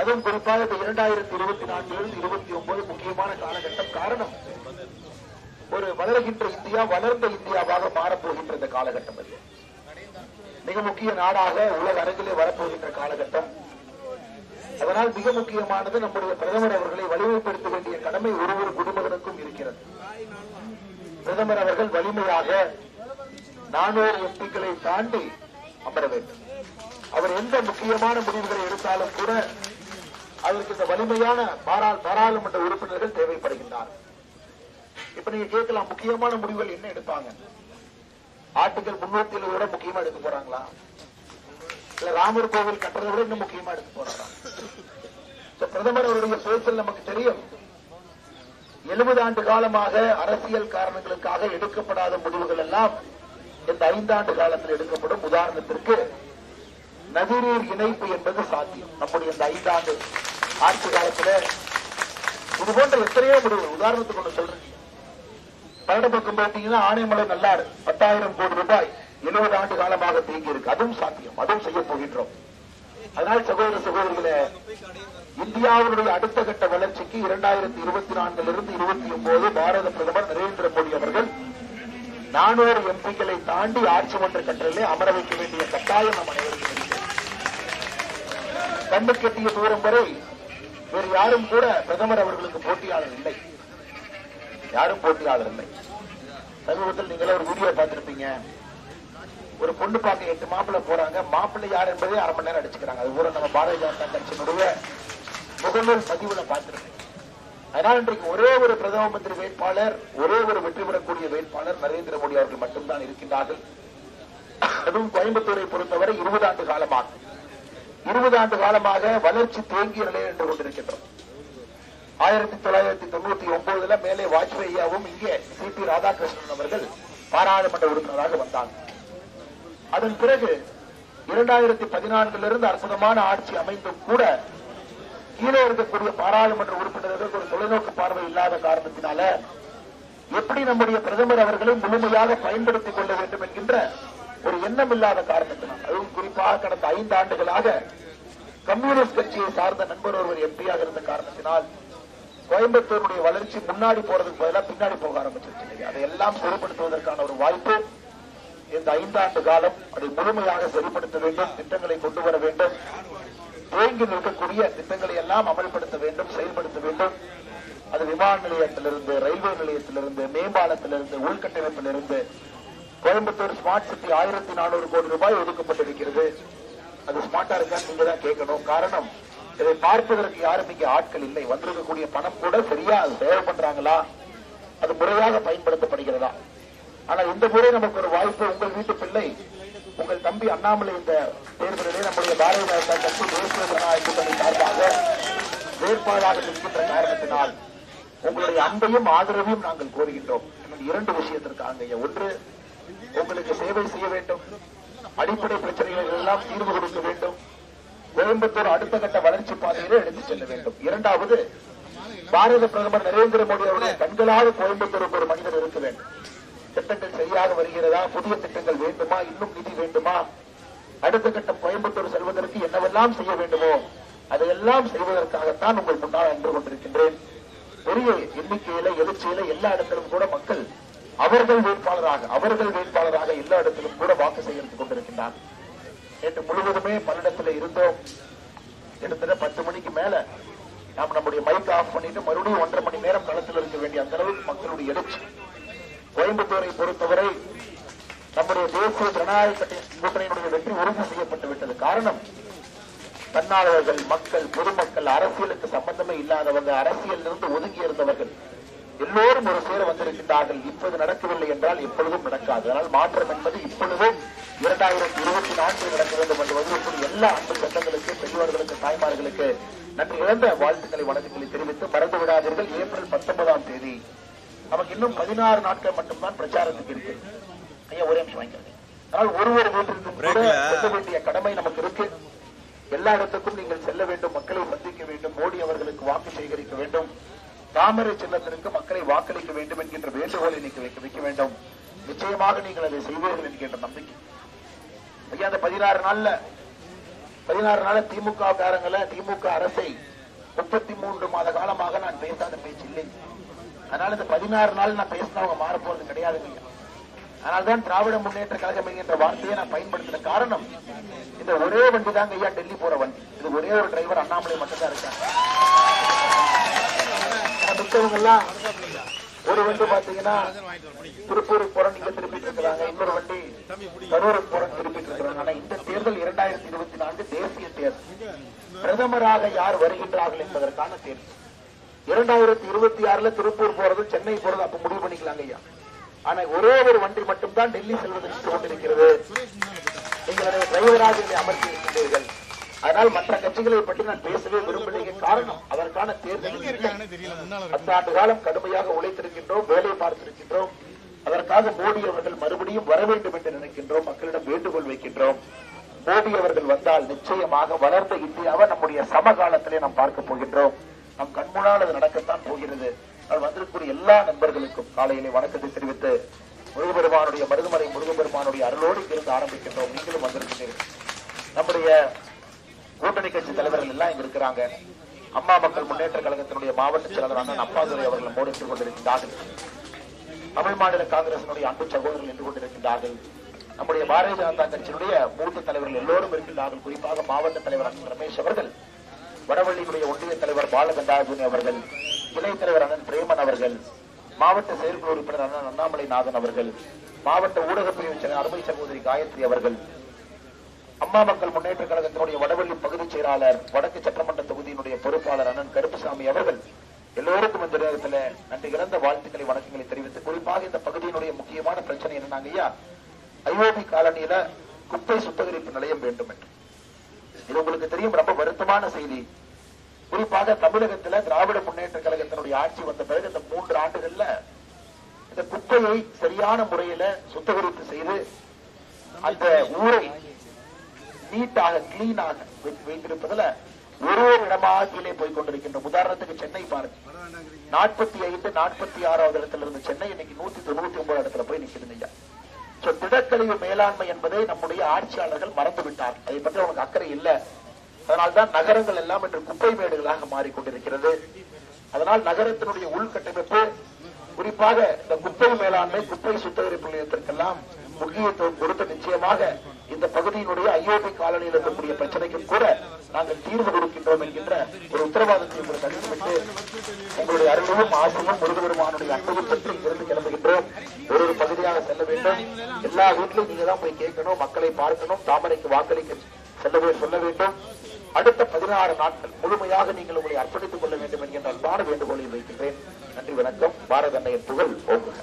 அதுவும் குறிப்பாக இந்த 2024 29 முக்கியமான காலகட்டம். காரணம், ஒரு வளர்கின்ற இந்தியா வளர்ந்த இந்தியாவாக மாறப்போகின்ற இந்த காலகட்டம். அது மிக முக்கிய நாடாக உலக அரங்கிலே வரப்போகின்ற காலகட்டம். அதனால் மிக முக்கியமானது நம்முடைய பிரதமர் அவர்களை வலிமைப்படுத்த வேண்டிய கடமை ஒரு குடிமகனுக்கும் இருக்கிறது. பிரதமர் அவர்கள் வலிமையாக 400 எம்பிக்களை தாண்டி அமர வேண்டும். அவர் எந்த முக்கியமான முடிவுகளை எடுத்தாலும் கூட அதற்கு இந்த வலிமையான பாராளுமன்ற உறுப்பினர்கள் தேவைப்படுகின்றனர். இப்ப நீங்க கேட்கலாம், முக்கியமான முடிவுகள் என்ன எடுப்பாங்க? ஆர்டிகல் 307 விட முக்கியமா எடுக்க போறாங்களா? இல்ல ராமர் கோவில் கட்டுறதை விட இன்னும் முக்கியமா எடுக்க போறாங்களா? பிரதமர் அவருடைய பேச்சல் நமக்கு தெரியும். 70 ஆண்டு காலமாக அரசியல் காரணங்களுக்காக எடுக்கப்படாத முடிவுகள் எல்லாம் இந்த 5 ஆண்டு காலத்தில் எடுக்கப்படும். உதாரணத்திற்கு நதிநீர் இணைப்பு என்பது சாத்தியம். நம்முடைய இந்த 5 ஆண்டு ஆட்சி காலத்தில் இது போன்ற எத்தனையோ முடிவுகள். உதாரணத்துக்கு ஒன்று சொல்றேன். பன்னெண்டு பக்கம் பார்த்தீங்கன்னா ஆனைமலை நல்லாறு 10,000 கோடி ரூபாய் 70 ஆண்டு காலமாக தேங்கி இருக்கு. அதுவும் சாத்தியம், அதுவும் செய்ய போகின்றோம். அதனால் சகோதர சகோதரிகளே, இந்தியாவுடைய அடுத்த கட்ட வளர்ச்சிக்கு 2024 29 பாரத பிரதமர் நரேந்திர மோடி அவர்கள் 400 எம்பிக்களை தாண்டி ஆட்சி மன்ற கட்டளை அமர வைக்க வேண்டிய கட்டாயம் நம் அனைவருக்கும் இருக்கிறது. கண்ணு கெட்டிய தூரம் வரை வேறு யாரும் கூட பிரதமர் அவர்களுக்கு போட்டியாளர் இல்லை. யாரும் போட்டியாளர் இல்லை. சமீபத்தில் நீங்களே ஒரு வீடியோ பார்த்திருப்பீங்க. ஒரு பொண்ணு பார்க்க 8 மாப்பிள்ளை போறாங்க. மாப்பிள்ளை யார் என்பதே அரை மணி நேரம் அடிச்சுக்கிறாங்க. அது கூட நம்ம பாரதிய ஜனதா கட்சியினுடைய முகநூல் பதிவுல பார்த்திருக்கேன். அதனால் இன்றைக்கு ஒரே ஒரு பிரதம மந்திரி வேட்பாளர், ஒரே ஒரு வெற்றி பெறக்கூடிய வேட்பாளர் நரேந்திர மோடி அவர்கள் மட்டும்தான் இருக்கின்றார்கள். அதுவும் கோயம்புத்தூரை பொறுத்தவரை 20 ஆண்டு காலமாக வளர்ச்சி தேங்கிய நிலையில் நின்று கொண்டிருக்கின்றோம். 1999 மேலே வாஜ்பேயியாவும் இங்கே சிபி ராதாகிருஷ்ணன் அவர்கள் பாராளுமன்ற உறுப்பினராக வந்தாங்க. அதன் பிறகு 2014 அற்புதமான ஆட்சி அமைந்தும் கூட கீழே இருக்கக்கூடிய பாராளுமன்ற உறுப்பினர்கள் ஒரு தொலைநோக்கு பார்வை இல்லாத காரணத்தினால எப்படி நம்முடைய பிரதமர் அவர்களை முழுமையாக பயன்படுத்திக் கொள்ள வேண்டும் என்கின்ற ஒரு எண்ணம் இல்லாத காரணத்தினால், அதுவும் குறிப்பாக கடந்த 5 ஆண்டுகளாக கம்யூனிஸ்ட் கட்சியை சார்ந்த நண்பர் ஒருவர் எம்பியாக இருந்த காரணத்தினால் கோயம்புத்தூருடைய வளர்ச்சி முன்னாடி போறதுக்கு பதிலாக பின்னாடி போக ஆரம்பிச்சிருச்சு. அதையெல்லாம் சரிப்படுத்துவதற்கான ஒரு வாய்ப்பு இந்த 5 ஆண்டு காலம். அதை முழுமையாக சரிப்படுத்த வேண்டும், திட்டங்களை கொண்டு வர வேண்டும், தேங்கி நிற்கக்கூடிய திட்டங்களை எல்லாம் அமல்படுத்த வேண்டும், செயல்படுத்த வேண்டும். அது விமான நிலையத்திலிருந்து, ரயில்வே நிலையத்திலிருந்து, மேம்பாலத்திலிருந்து, உள்கட்டமைப்பிலிருந்து கோயம்புத்தூர் ஸ்மார்ட் சிட்டி 1400 கோடி ரூபாய் ஒதுக்கப்பட்டிருக்கிறது. அது ஸ்மார்ட்டா இருக்கான்னு நீங்க தான் கேட்கணும். காரணம், இதை பார்ப்பதற்கு யாரும் இங்கே ஆட்கள் இல்லை. வந்திருக்கக்கூடிய பணம் கூட சரியா அது சேவை பண்றாங்களா, அது முறையாக பயன்படுத்தப்படுகிறதா? ஆனா இந்த முறை நமக்கு ஒரு வாய்ப்பு. உங்கள் வீட்டு பிள்ளை, உங்கள் தம்பி அண்ணாமலை இந்த தேர்தலிலே நம்முடைய பாரதிய ஜனதா கட்சி தேசிய ஜனநாயக கூட்டணி சார்பாக வேட்பாளராக நிற்கின்ற காரணத்தினால் உங்களுடைய அன்பையும் ஆதரவையும் நாங்கள் கோருகின்றோம். 2 விஷயத்திற்காக. ஒன்று, உங்களுக்கு சேவை செய்ய வேண்டும், அடிப்படை பிரச்சனைகள் எல்லாம் தீர்வு கொடுக்க வேண்டும், கோயம்புத்தூர் அடுத்த கட்ட வளர்ச்சி பாதையிலே எடுத்துச் செல்ல வேண்டும். 2வது, பாரத பிரதமர் நரேந்திர மோடி அவருடைய கண்களாக கோயம்புத்தூருக்கு ஒரு மனிதர் இருக்க வேண்டும். திட்டங்கள் சரியாக வருகிறதா, புதிய திட்டங்கள் வேண்டுமா, இன்னும் நிதி வேண்டுமா, அடுத்த கட்டம் கோயம்புத்தூர் செல்வதற்கு என்னவெல்லாம் செய்ய வேண்டுமோ அதையெல்லாம் செய்வதற்காகத்தான் உங்கள் முன்னால் நின்று கொண்டிருக்கின்றேன். பெரிய எண்ணிக்கையில, எழுச்சியில எல்லா இடத்திலும் கூட மக்கள் அவர்கள் வேட்பாளராக எல்லா இடத்திலும் கூட வாக்கு சேகரித்துக் கொண்டிருக்கின்றார். நேற்று முழுவதுமே பல்லடத்தில் இருந்தோம். கிட்டத்தட்ட 10 மணிக்கு மேல நாம் நம்முடைய மைக் ஆஃப் பண்ணிட்டு மறுபடியும் 1.5 மணி நேரம் களத்தில் இருக்க வேண்டிய அந்த அளவுக்கு மக்களுடைய எழுச்சி. கோயம்புத்தூரை பொறுத்தவரை நம்முடைய தேசிய ஜனநாயக கூட்டணியினுடைய வெற்றி உறுதி செய்யப்பட்டு விட்டது. காரணம், தன்னாளர்கள், மக்கள், பொதுமக்கள், அரசியலுக்கு சம்பந்தமே இல்லாதவங்க, அரசியலிருந்து ஒதுங்கி இருந்தவர்கள் எல்லோரும் ஒரு சேர வந்திருக்கின்றார்கள். இப்போது நடக்கவில்லை என்றால் எப்பொழுதும் நடக்காது. அதனால் மாற்றம் என்பது இப்பொழுதும் 2024 நடக்க வேண்டும் என்று எல்லா அன்பு சட்டங்களுக்கு, பெரியவர்களுக்கு, தாய்மார்களுக்கு நன்றி இழந்த வாழ்த்துக்களை, வணக்கங்களை தெரிவித்து மறந்து விடாதீர்கள். ஏப்ரல் 19ஆம் தேதி நமக்கு இன்னும் 16 நாட்கள் மட்டும்தான் பிரச்சாரத்துக்கு இருக்கு. ஐயா ஒரே நிமிஷம் வாங்கிக்கிறது. அதனால் ஒரு வீட்டிற்கும் கூட செல்ல வேண்டிய கடமை நமக்கு இருக்கு. எல்லா இடத்துக்கும் நீங்கள் செல்ல வேண்டும், மக்களை சந்திக்க வேண்டும், மோடி அவர்களுக்கு வாக்கு சேகரிக்க வேண்டும், தாமரை சின்னத்திற்கு மக்களை வாக்களிக்க வேண்டும் என்கின்ற வேண்டுகோளை வைக்க வேண்டும். நிச்சயமாக நீங்கள் அதை செய்வீர்கள் என்கின்ற நம்பிக்கை. ஐயா, அந்த 16 நாள்ல 16 நாள் திமுக காரங்கள திமுக அரசை 33 மாத காலமாக நான் பேசாத பேச்சு இல்லை. அதனால இந்த 16 நாள் நான் பேசினவங்க மாற போறது கிடையாதுங்க. அதனால்தான் திராவிட முன்னேற்ற கழகம் என்கின்ற வார்த்தையை நான் பயன்படுத்தின காரணம், இந்த ஒரே வண்டி தாங்க ஐயா டெல்லி போற வண்டி. இது ஒரே ஒரு டிரைவர் அண்ணாமலை மட்டும்தான் இருக்காங்க. மித்தவங்க எல்லாம் ஒரு வண்டி பாத்தீங்கன்னா திருப்பூருக்கு போற நீங்க திருப்பிட்டு இருக்கிறாங்க, இன்னொரு வண்டி கரூருக்கு போற திருப்பிட்டு இருக்கிறாங்க. ஆனா இந்த தேர்தல் 2024 தேசிய தேர்தல், பிரதமராக யார் வருகின்றார்கள் என்பதற்கான தேர்தல். 2026 திருப்பூர் போறது சென்னை போறது அப்ப முடிவு பண்ணிக்கலாங்க ஐயா. ஆனா ஒரே ஒரு வண்டி மட்டும்தான் டெல்லி செல்வதற்கு கொண்டிருக்கிறது. நீங்களுடைய டிரைவராக அமர்த்தி இருக்கின்றீர்கள். அதனால் மற்ற கட்சிகளை பற்றி நான் பேசவே விரும்பலைங்க. காரணம், அதற்கான தேர்தல் 10 ஆண்டு காலம் கடுமையாக உழைத்திருக்கின்றோம், வேலை பார்த்திருக்கின்றோம். அதற்காக மோடி அவர்கள் மறுபடியும் வர வேண்டும் என்று நினைக்கின்றோம், மக்களிடம் வேண்டுகோள் வைக்கின்றோம். மோடி அவர்கள் வந்தால் நிச்சயமாக வளர்ந்த இந்தியாவை நம்முடைய சமகாலத்திலே நாம் பார்க்க போகின்றோம். நம் கண்முன்னால் அது நடக்கத்தான் போகிறது. வந்திருக்கிற எல்லா நண்பர்களுக்கும் காலையிலே வணக்கத்தை தெரிவித்து முருகபெருமானுடைய மருதுமலை முருகபெருமானுடைய அருளோடு இருந்து ஆரம்பிக்கின்றோம். நீங்களும் வந்திருக்கிறீர்கள். நம்முடைய கூட்டணி கட்சி தலைவர்கள் எல்லாம் இங்க இருக்கிறாங்க. அம்மா மக்கள் முன்னேற்ற கழகத்தினுடைய மாவட்ட செயலாளர் அண்ணன் அப்பாதுரை அவர்கள் நம்மோடு இருந்து கொண்டிருக்கிறார்கள். தமிழ் மாநில காங்கிரசினுடைய அன்பு சகோதரர்கள் இருந்து கொண்டிருக்கின்றார்கள். நம்முடைய பாரதிய ஜனதா கட்சியினுடைய மூத்த தலைவர்கள் எல்லோரும் இருக்கின்றார்கள். குறிப்பாக மாவட்ட தலைவர் அண்ணன் ரமேஷ் அவர்கள், வடவள்ளியுடைய ஒன்றிய தலைவர் பாலகண்டாஜுனி அவர்கள், இணை தலைவர் அண்ணன் பிரேமன் அவர்கள், மாவட்ட செயற்குழு உறுப்பினர் அண்ணன் அண்ணாமலை நாதன் அவர்கள், மாவட்ட ஊடக பிரிவு செயலர் அருமை சகோதரி காயத்ரி அவர்கள், அம்மா மக்கள் முன்னேற்ற கழகத்தினுடைய வடவள்ளி பகுதி செயலாளர், வடக்கு சட்டமன்ற தொகுதியினுடைய பொறுப்பாளர் அண்ணன் கருப்புசாமி அவர்கள் எல்லோருக்கும் இந்த நேரத்தில் நன்றி இழந்த வாழ்த்துக்களை வணக்கங்களை தெரிவித்து, குறிப்பாக இந்த பகுதியினுடைய முக்கியமான பிரச்சனை என்னன்னாங்க ஐயா, ஐஓபி காலனியில குப்பை சுத்திகரிப்பு நிலையம் வேண்டும் என்று. இது உங்களுக்கு தெரியும், ரொம்ப வருத்தமான செய்தி. குறிப்பாக தமிழகத்துல திராவிட முன்னேற்ற கழகத்தினுடைய ஆட்சி வந்த பிறகு இந்த 3 ஆண்டுகள்ல இந்த குப்பையை சரியான முறையில சுத்திகரிப்பு செய்து அந்த ஊரை நீட்டாக கிளீனாக வைத்திருப்பதுல ஒரு இடமாக கீழே போய் கொண்டிருக்கின்ற. உதாரணத்துக்கு சென்னை பாருங்க, 45, 46வது இடத்துல இருந்து சென்னை இன்னைக்கு 199 இடத்துல போய் நிற்கிறது. திடக்கழிவு மேலாண்மை என்பதை நம்முடைய ஆட்சியாளர்கள் மறந்து விட்டார். அதை பற்றி அவனுக்கு அக்கறை இல்லை. அதனால்தான் நகரங்கள் எல்லாம் இன்று குப்பை மேடுகளாக மாறிக்கொண்டிருக்கிறது. அதனால் நகரத்தினுடைய உள்கட்டமைப்பு, குறிப்பாக இந்த குப்பை மேலாண்மை, குப்பை சுத்திகரிப்பு நிலையத்திற்கெல்லாம் முக்கியத்துவம் கொடுத்து நிச்சயமாக இந்த பகுதியினுடைய ஐஓபி காலனியில் இருக்கக்கூடிய பிரச்சனைக்கும் கூட நாங்கள் தீர்வு கொடுக்கின்றோம் என்கின்ற ஒரு உத்தரவாதத்தை உங்களுக்கு அளித்துவிட்டு உங்களுடைய அருளும் ஆசையும் முருகபெருமானுடைய அன்பையும் பெற்று இருந்து கிளம்புகின்றோம். ஒரு பகுதியாக செல்ல வேண்டும். எல்லா வீட்டிலும் நீங்க தான் போய் கேட்கணும், மக்களை பார்க்கணும், தாமரைக்கு வாக்களிக்க சொல்ல வேண்டும். அடுத்த 16 நாட்கள் முழுமையாக நீங்கள் உங்களை அர்ப்பணித்துக் கொள்ள வேண்டும் என்கின்ற அன்பான வேண்டுகோளை வைக்கின்றேன். நன்றி, வணக்கம். பாரத அன்னையின் புகழ் ஓங்குக.